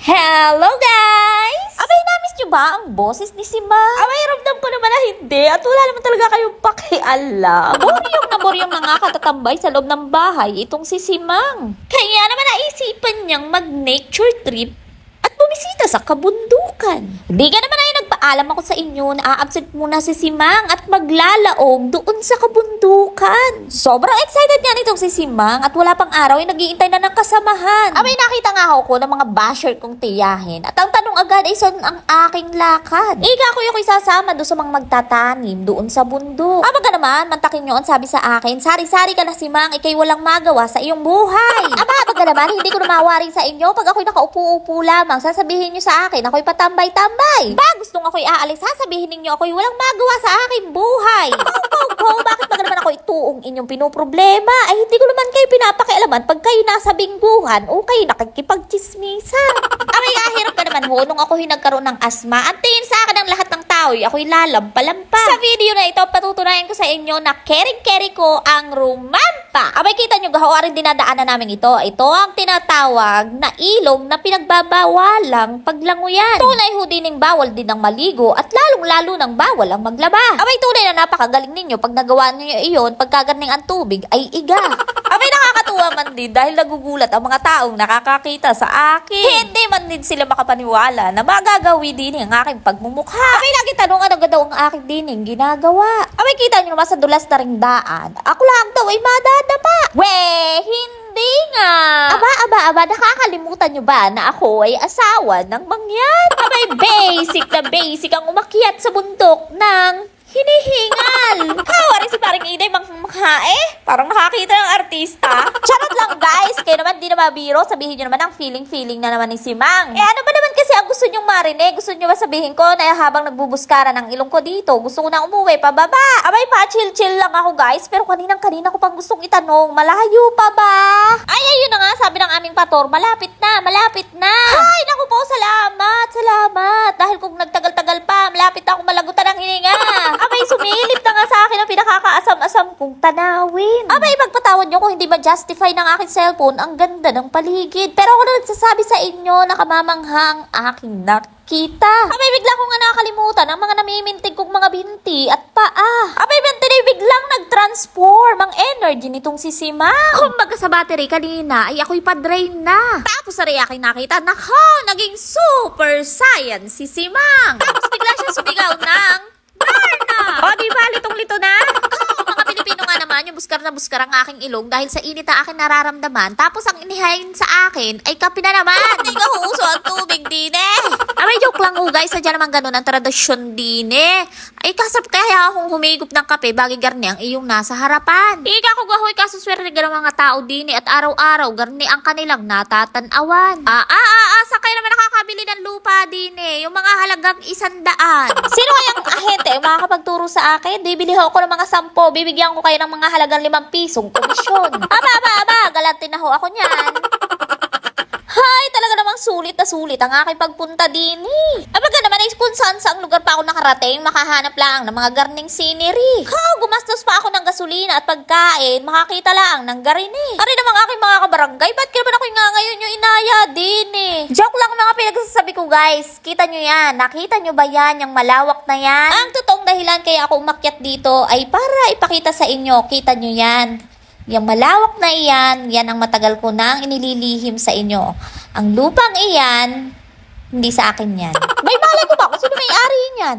Hello guys! Abay, namiss nyo ba ang boses ni si Ma? Abay, ramdam ko naman na hindi at wala naman talaga kayong pakialam. Boryong na nga katatambay sa loob ng bahay itong si Simang. Kaya naman naisipan niyang mag-nature trip at bumisita sa kabundukan. Di ka naman ay nagpaalam ako sa inyo na a-absent muna si Simang at maglalaog doon sa kabundukan. Sobrang excited nga nitong si Simang at wala pang araw ay nag-iintay na ng kasamahan. Abay, nakita nga ako ng mga basher kong tiyahin at ang tanong agad ay saan ang aking lakad. Ika ko yung sasama doon sa mga magtatanim doon sa bundok. Aba ka naman, mantakin nyo ang sabi sa akin, sari-sari ka na Simang, ikay walang magawa sa iyong buhay. Aba ka naman, hindi ko namawarin sa inyo pag ako'y nakaupo-upo lamang, sasabihin nyo sa akin, ako'y patambay-tambay. Ba, gustong ako'y aalis, sasabihin ninyo ako'y walang magawa sa aking buhay. Bakit ba naman ako ituong inyong pinoproblema? Ay, hindi ko naman kayo pinapakialaman pag kayo nasa bingguhan o kayo nakikipagchismisan. Aray, ahirap ka naman ho, nung ako'y nagkaroon ng asma, at tingin sa akin ang lahat ng tao'y ako'y lalampa-lampa. Sa video na ito, patutunayan ko sa inyo na kering-keri ko ang rumampa. Abay, kita nyo, gahawarin dinadaanan namin ito. Ito ang tinatawag na ilog na pinagbabawalang paglanguyan. Tunay ho dining bawal din ang maligo at lalong-lalo ng bawal ang maglaba. Abay, tunay na napakagaling ninyo pag nagawa niyo iyon, pagkaganing ang tubig ay iga. Abay, nakakatuwa man din dahil nagugulat ang mga taong nakakakita sa akin. Hindi man din sila makapaniwala na magagawi din ang aking pagmumukha. Abay, lagi tanong ano daw ang aking dining ginagawa. Abay, kita nyo naman sa dulas na ring daan. Ako lang daw ay madadapa. Hindi nga. Aba, nakakalimutan nyo ba na ako ay asawa ng mangyan? Abay, basic ang umakyat sa bundok ng hinihingal. Rin si paring Inay manghae. Parang nakakita ng artista. Charot lang guys. Kayo naman di na mabiro. Sabihin nyo naman ang feeling na naman ni Simang. Ano ba naman kasi ang gusto nyong marinig? Gusto nyo ba sabihin ko na habang nagbubuskara ng ilong ko dito, gusto ko na umuwi pababa? Abay pa, chill lang ako guys. Pero kanina ko pang gustong itanong, malayo pa ba? Ay, ayun na nga. Sabi ng aming pator, malapit na. Ay, naku po, salamat. Dahil kung nagtagal-tagal pa, malapit na ako malagutan ng hininga. Abay, sumilip na nga sa akin ang pinakakaasam-asam kong tanawin. Abay, magpatawad nyo kung hindi ma-justify ng aking cellphone ang ganda ng paligid. Pero ako na nagsasabi sa inyo na kamamanghang aking nakita. Abay, bigla ko nga nakalimutan ang mga namimintig kong mga binti at paa. Abay, biglang nag-transform ang energy nitong si Sima. Kumbaga sa battery kanina ay ako'y pa-drain na. Tapos sa aking nakita, nako, naging super science si Simang. Tapos bigla siya sumigaw ng Darna! O, di ba? Litong-lito na? Mga Pilipino nga naman, yung buskar na buskar ang aking ilong dahil sa init na aking nararamdaman. Tapos ang inihayin sa akin ay kape na naman. Hindi ka huuso ang tubig din eh. Abay, joke lang ho guys. Sadya naman ganun ang tradisyon din eh. Ay, kasap kaya akong humigop ng kape bagay garni ang iyong nasa harapan. Ika ko gahoy kasuswerte ng mga tao din eh at araw-araw garni ang kanilang natatanawan. Sa kayo naman nakakabili ng lupa din eh. Yung mga halagang 100. Sino kayang ahente makakapagturo sa akin? Bibili ho ako ng mga 10. Bibigyan ko kayo ng mga halagang 5 pisong komisyon. Aba, galantin na ho ako niyan. Hay, talaga namang sulit na sulit ang aking pagpunta din eh. Abaga naman ay kung saan sa lugar pa ako nakarating, makahanap lang ng mga garning scenery. Gumastos pa ako ng gasolina at pagkain, makakita lang ng garini. Ari namang aking mga kabarangay, ba't ka naman ako nga ngayon yung inaya din eh? Joke lang mga pinagsasabi ko guys. Kita nyo yan, nakita nyo ba yan, yung malawak na yan? Ang totoong dahilan kaya ako umakyat dito ay para ipakita sa inyo, kita nyo yan. Yung malawak na iyan, yan ang matagal ko nang inililihim sa inyo. Ang lupang iyan, hindi sa akin yan. May malay ko ba kung sino may-ari yan?